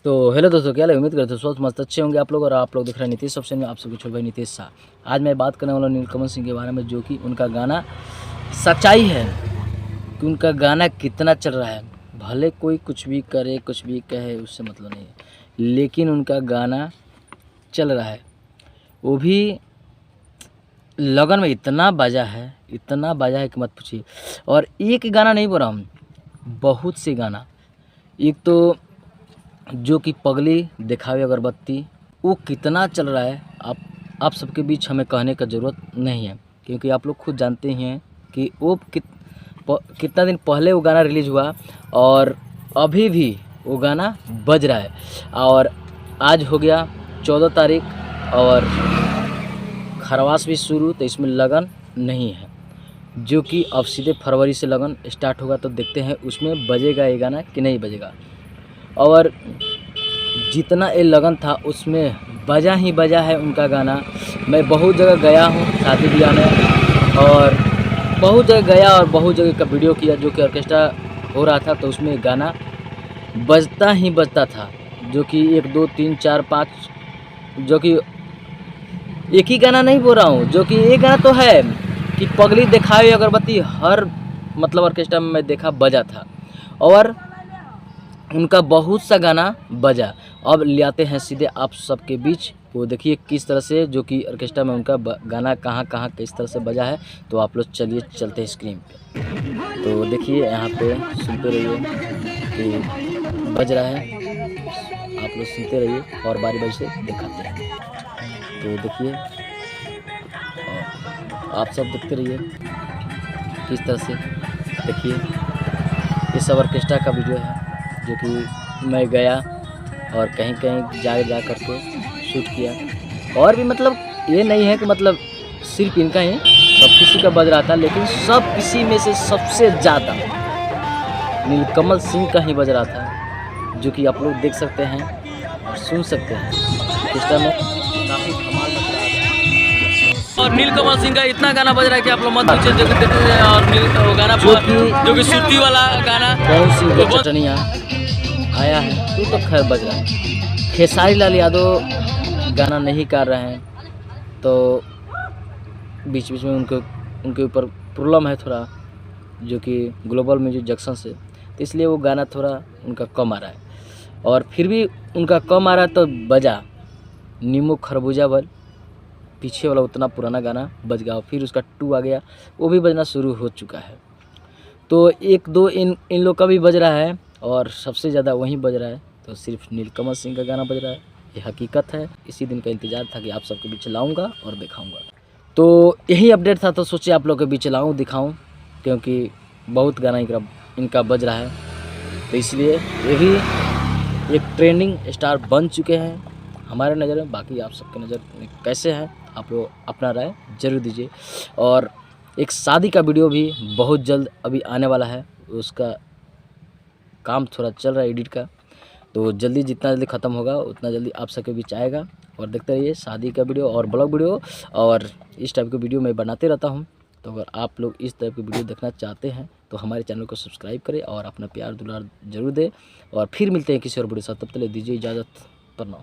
तो हेलो दोस्तों, क्या उम्मीद करते हो स्वस्थ मस्त अच्छे होंगे आप लोग। और आप लोग देख रहे हैं नीतीश ऑप्शन में, आप सबके छोटे भाई नीतीश शाह। आज मैं बात करने वाला हूँ नीलकमल सिंह के बारे में, जो कि उनका गाना सच्चाई है कि उनका गाना कितना चल रहा है। भले कोई कुछ भी करे कुछ भी कहे, उससे मतलब नहीं है, लेकिन उनका गाना चल रहा है। वो भी लगन में इतना बजा है, इतना बजा है कि मत पूछिए। और एक गाना नहीं बोल रहा हूँ, बहुत से गाना। एक तो जो कि पगली दिखावे अगरबत्ती, वो कितना चल रहा है। आप सबके बीच हमें कहने का ज़रूरत नहीं है, क्योंकि आप लोग खुद जानते ही हैं कि वो कितना दिन पहले वो गाना रिलीज़ हुआ और अभी भी वो गाना बज रहा है। और आज हो गया 14 तारीख और खरवास भी शुरू, तो इसमें लगन नहीं है, जो कि अब सीधे फरवरी से लगन स्टार्ट होगा। तो देखते हैं उसमें बजेगा ये गाना कि नहीं बजेगा। और जितना ये लगन था उसमें बजा ही बजा है उनका गाना। मैं बहुत जगह गया हूँ शादी ब्याह में, और बहुत जगह गया और बहुत जगह का वीडियो किया जो कि ऑर्केस्ट्रा हो रहा था, तो उसमें गाना बजता ही बजता था। जो कि 1 2 3 4 5, जो कि एक ही गाना नहीं बोल रहा हूँ, जो कि एक गाना तो है कि पगली दिखावे अगरबत्ती, हर मतलब ऑर्केस्ट्रा में मैं देखा बजा था। और उनका बहुत सा गाना बजा। अब ले आते हैं सीधे आप सबके बीच, वो देखिए किस तरह से, जो कि ऑर्केस्ट्रा में उनका गाना कहाँ कहाँ किस तरह से बजा है। तो आप लोग चलिए चलते हैं स्क्रीन पे, तो देखिए यहाँ पे सुनते रहिए कि बज रहा है। आप लोग सुनते रहिए और बारी बारी से दिखाते हैं। तो देखिए, आप सब देखते रहिए किस तरह से। देखिए ये सब ऑर्केस्ट्रा का वीडियो है, जो कि मैं गया और कहीं कहीं जा करके शूट किया। और भी मतलब ये नहीं है कि मतलब सिर्फ इनका ही, सब किसी का बज रहा था, लेकिन सब किसी में से सबसे ज़्यादा नीलकमल सिंह का ही बज रहा था, जो कि आप लोग देख सकते हैं और सुन सकते हैं। ऑर्केस्ट्रा में काफ़ी धमाल मच रहा था। और नीलकमल सिंह का इतना गाना बज रहा है कि आप लोग मत पूछिए, जो कि देखते हैं। और वो गाना जो कि सुरती वाला गाना कौन सी चटनिया आया है तो खैर बज रहा है। खेसारी लाल यादव गाना नहीं गा रहे हैं, तो बीच बीच में उनके ऊपर प्रॉब्लम है थोड़ा, जो कि ग्लोबल म्यूजिक जंक्शन से, तो इसलिए वो गाना थोड़ा उनका कम आ रहा है। और फिर भी उनका कम आ रहा है तो बजा नींबू खरबूजा बल, पीछे वाला उतना पुराना गाना बज गया। फिर उसका 2 आ गया, वो भी बजना शुरू हो चुका है। तो 1 2 इन लोग का भी बज रहा है, और सबसे ज़्यादा वहीं बज रहा है तो सिर्फ नीलकमल सिंह का गाना बज रहा है। ये हकीकत है, इसी दिन का इंतज़ार था कि आप सबके बीच लाऊंगा और दिखाऊंगा। तो यही अपडेट था, तो सोचे आप लोग के बीच लाऊं दिखाऊं, क्योंकि बहुत गाना इनका बज रहा है, तो इसलिए ये भी एक ट्रेंडिंग स्टार बन चुके हैं हमारे नज़र में। बाकी आप सबके नज़र में कैसे हैं, आप लोग अपना राय जरूर दीजिए। और एक शादी का वीडियो भी बहुत जल्द अभी आने वाला है, उसका काम थोड़ा चल रहा है एडिट का, तो जल्दी जितना जल्दी ख़त्म होगा उतना जल्दी आप सबके बीच आएगा। और देखते रहिए शादी का वीडियो और ब्लॉग वीडियो, और इस टाइप के वीडियो मैं बनाते रहता हूँ। तो अगर आप लोग इस टाइप की वीडियो देखना चाहते हैं तो हमारे चैनल को सब्सक्राइब करें और अपना प्यार दुलार जरूर दें। और फिर मिलते हैं किसी और वीडियो के साथ, तब तक दीजिए इजाज़त, प्रणाम।